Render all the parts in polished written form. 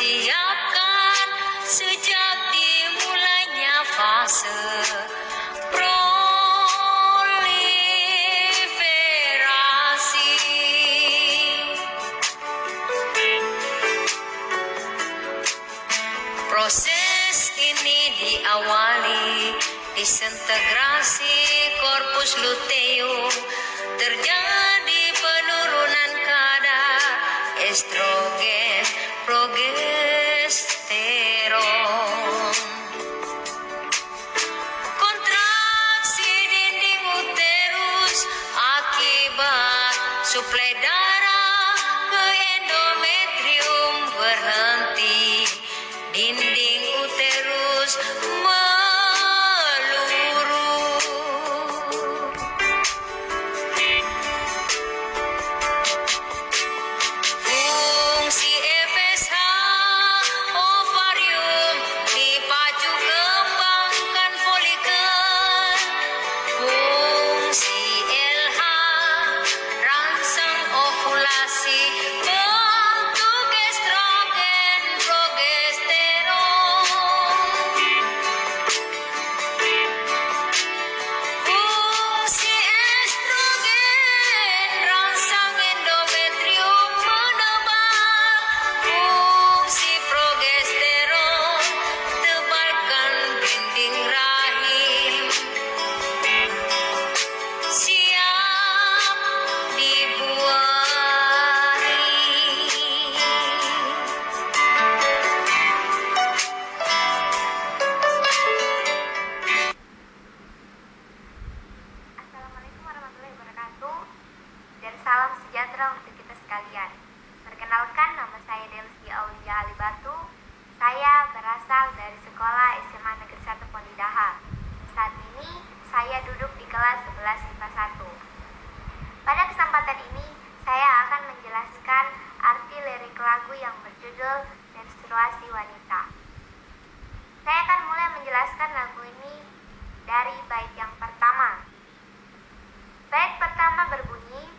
dipersiapkan sejak dimulainya fase proliferasi. Proses ini diawali disintegrasi korpus luteum, terjadi penurunan kadar estrogen progesteron. Kontraksi dinding uterus akibat suplai darah ke endometrium berhenti, dinding uterus meluru. Fungsi FSH ovarium dipacu kembangkan folikel. Fungsi LH rangsang ovulasi bentuk estrogen progesteron. Fungsi estrogen rangsang endometrium menebal. Fungsi progesteron tebalkan dinding rahim. Siap dibuahi. Assalamualaikum warahmatullahi wabarakatuh, dan salam sejahtera untuk kita sekalian. Perkenalkan, nama saya Delsi Aulia Alibatu. Saya berasal dari Sekolah SMA Negeri 1 Pondidaha. Saat ini saya duduk di kelas 11 IPA 1. Pada kesempatan ini saya akan menjelaskan arti lirik lagu yang berjudul Menstruasi Wanita. Saya akan mulai menjelaskan lagu ini dari bait yang pertama. Bait pertama berbunyi,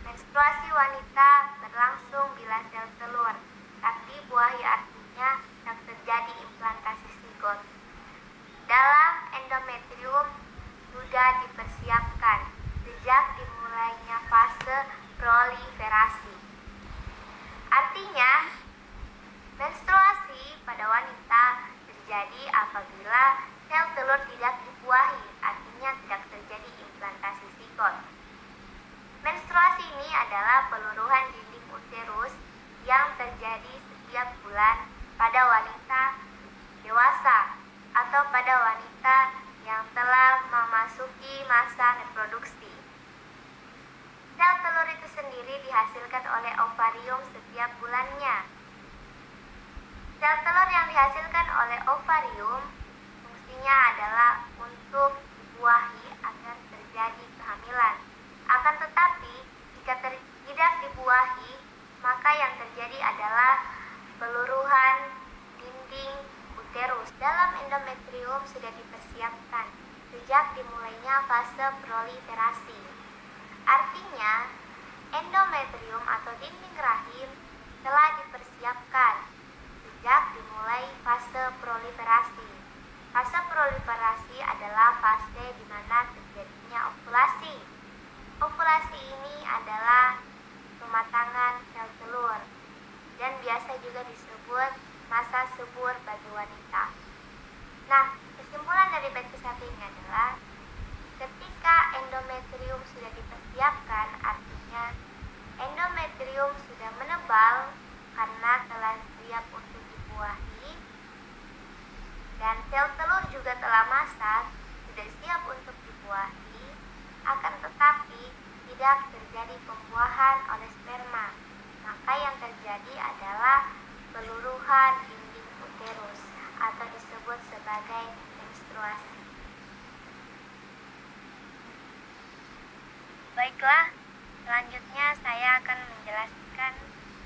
menstruasi wanita berlangsung bila sel telur tak dibuahi, artinya tak terjadi implantasi zigot. Dalam endometrium sudah dipersiapkan sejak dimulainya fase proliferasi. Artinya, menstruasi pada wanita terjadi apabila sel telur tidak dibuahi, artinya tidak terjadi implantasi zigot. Menstruasi ini adalah peluruhan dinding uterus yang terjadi setiap bulan pada wanita dewasa atau pada wanita yang telah memasuki masa reproduksi. Sel telur itu sendiri dihasilkan oleh ovarium setiap bulannya. Sel telur yang dihasilkan oleh ovarium fungsinya adalah untuk dibuahi agar terjadi kehamilan. Akan tetapi, jika tidak dibuahi, maka yang terjadi adalah peluruhan dinding uterus. Dalam endometrium sudah dipersiapkan sejak dimulainya fase proliferasi. Artinya, endometrium atau dinding rahim telah dipersiapkan sejak dimulai fase proliferasi. Fase proliferasi adalah fase di mana terjadinya ovulasi. Ovulasi ini adalah pematangan sel telur dan biasa juga disebut masa subur bagi wanita. Nah, kesimpulan dari bait ke-1 ini adalah ketika endometrium sudah dipersiapkan, artinya endometrium sudah menebal karena telah siap untuk dibuahi, dan sel telur juga telah masak, sudah siap untuk dibuahi. Akan tetapi tidak terjadi pembuahan oleh sperma, maka yang terjadi adalah peluruhan dinding uterus atau disebut sebagai menstruasi. Baiklah, selanjutnya saya akan menjelaskan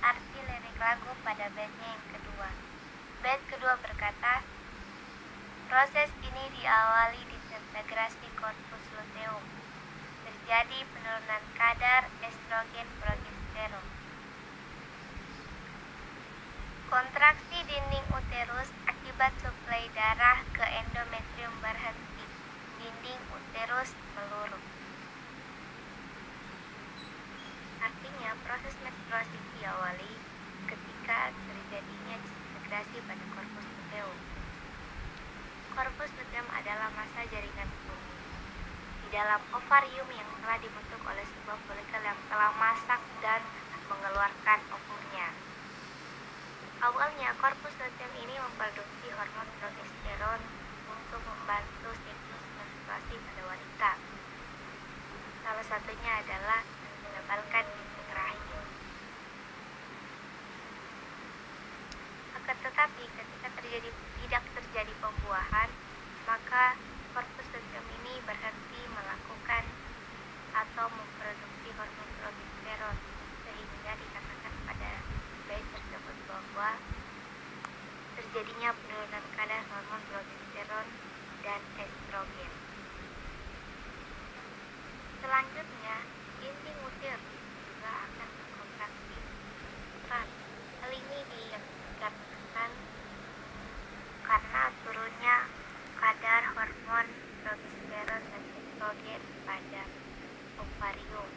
arti lirik lagu pada baitnya yang kedua. Bait kedua berkata, proses ini diawali disintegrasi korpus luteum. Terjadi penurunan kadar estrogen progesteron. Kontraksi dinding uterus akibat suplai darah ke endometrium berhenti. Dinding uterus meluruh. Artinya, proses menstruasi diawali ketika terjadinya disintegrasi pada korpus luteum. Korpus luteum adalah massa jaringan bumi di dalam ovarium yang telah dibentuk oleh sebuah folikel yang telah masak dan mengeluarkan ovumnya. Awalnya, korpus luteum ini memproduksi hormon progesteron untuk membantu siklus menstruasi pada wanita. Salah satunya adalah menebalkan dinding rahim. Akan tetapi, ketika tidak terjadi pembuahan, maka korpus luteum ini berhenti melakukan atau memproduksi hormon progesteron, sehingga dikatakan pada bayi tersebut bahwa terjadinya penurunan kadar hormon progesteron dan estrogen. Selanjutnya, dinding uterus juga akan berkontraksi. Hal ini dikarenakan karena turunnya kadar hormon progesteron dan estrogen pada ovarium.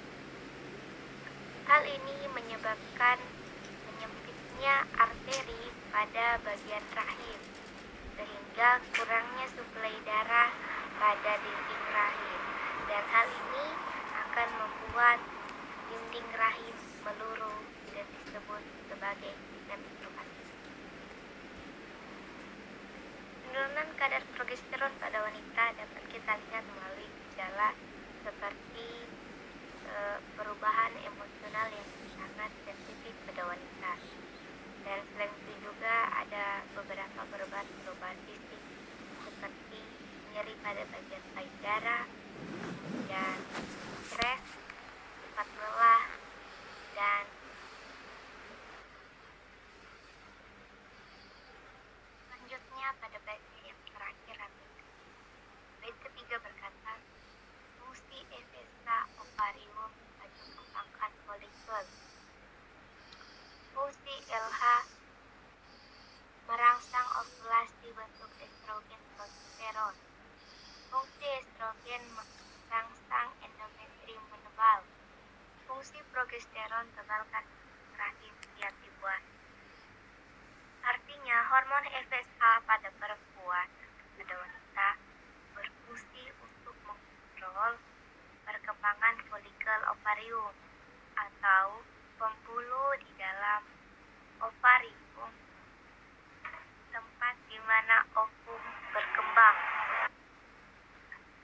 Hal ini menyebabkan menyempitnya arteri pada bagian rahim, sehingga kurangnya suplai darah pada dinding rahim, dan hal ini akan membuat dinding rahim meluruh dan disebut sebagai menstruasi. Penurunan kadar progesteron pada wanita dapat kita lihat melalui gejala seperti perubahan emosional yang sangat sensitif pada wanita. Dan selain itu juga ada beberapa perubahan fisik seperti nyeri pada bagian payudara, dan stres, cepat lelah, dan selanjutnya pada bagian yang terakhir bait ketiga berkata, fungsi FSH ovarium pada mengembangkan folikel. Fungsi LH merangsang ovulasi bentuk estrogen progesteron. Fungsi estrogen merangsang endometrium menebal. Fungsi progesteron tebalkan rahim siap dibuahi. Artinya, hormon FSH pada perempuan pada wanita berfungsi untuk mengontrol perkembangan folikel ovarium atau pembuluh di dalam ovarium, tempat di mana ovum berkembang.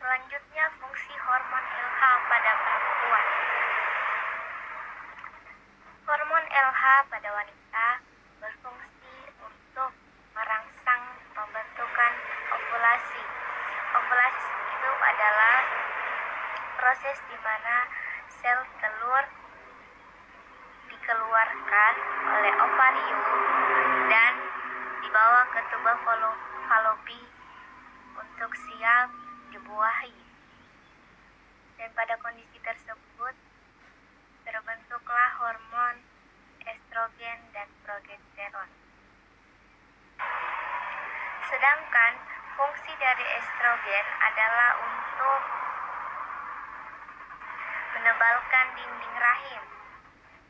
Selanjutnya, fungsi hormon LH pada perempuan. Hormon LH pada wanita berfungsi untuk merangsang pembentukan ovulasi. Ovulasi itu adalah proses di mana sel telur dikeluarkan oleh ovarium dan dibawa ke tubuh falopi untuk siap dibuahi. Dan pada kondisi tersebut terbentuklah hormon estrogen dan progesteron. Sedangkan fungsi dari estrogen adalah untuk menebalkan dinding rahim.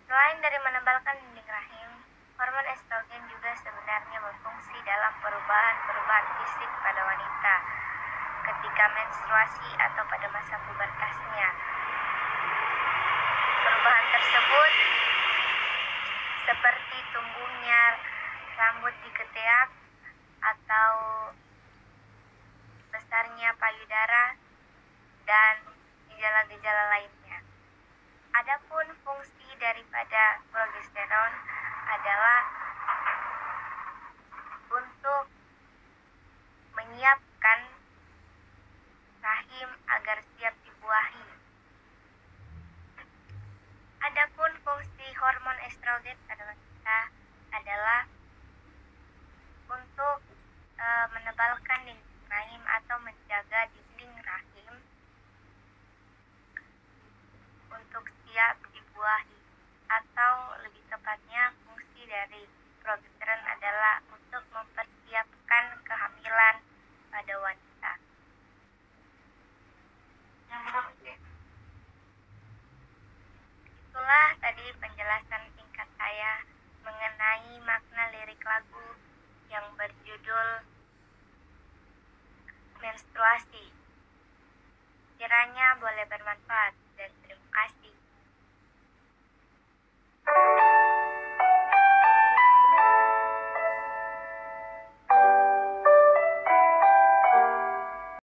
Selain dari menebalkan dinding rahim, hormon estrogen juga sebenarnya berfungsi dalam perubahan fisik pada wanita ketika menstruasi atau pada masa pubertasnya. Perubahan tersebut seperti tumbuhnya rambut di ketiak atau besarnya payudara dan gejala-gejala lainnya. Adapun fungsi daripada progesteron adalah untuk menyiapkan rahim agar siap dibuahi. Adapun fungsi hormon estrogen pada wanita adalah untuk menebalkan dinding rahim atau menjaga dinding rahim untuk siap dibuahi, atau lebih tepatnya fungsi dari progesteron yang berjudul menstruasi. Kiranya boleh bermanfaat.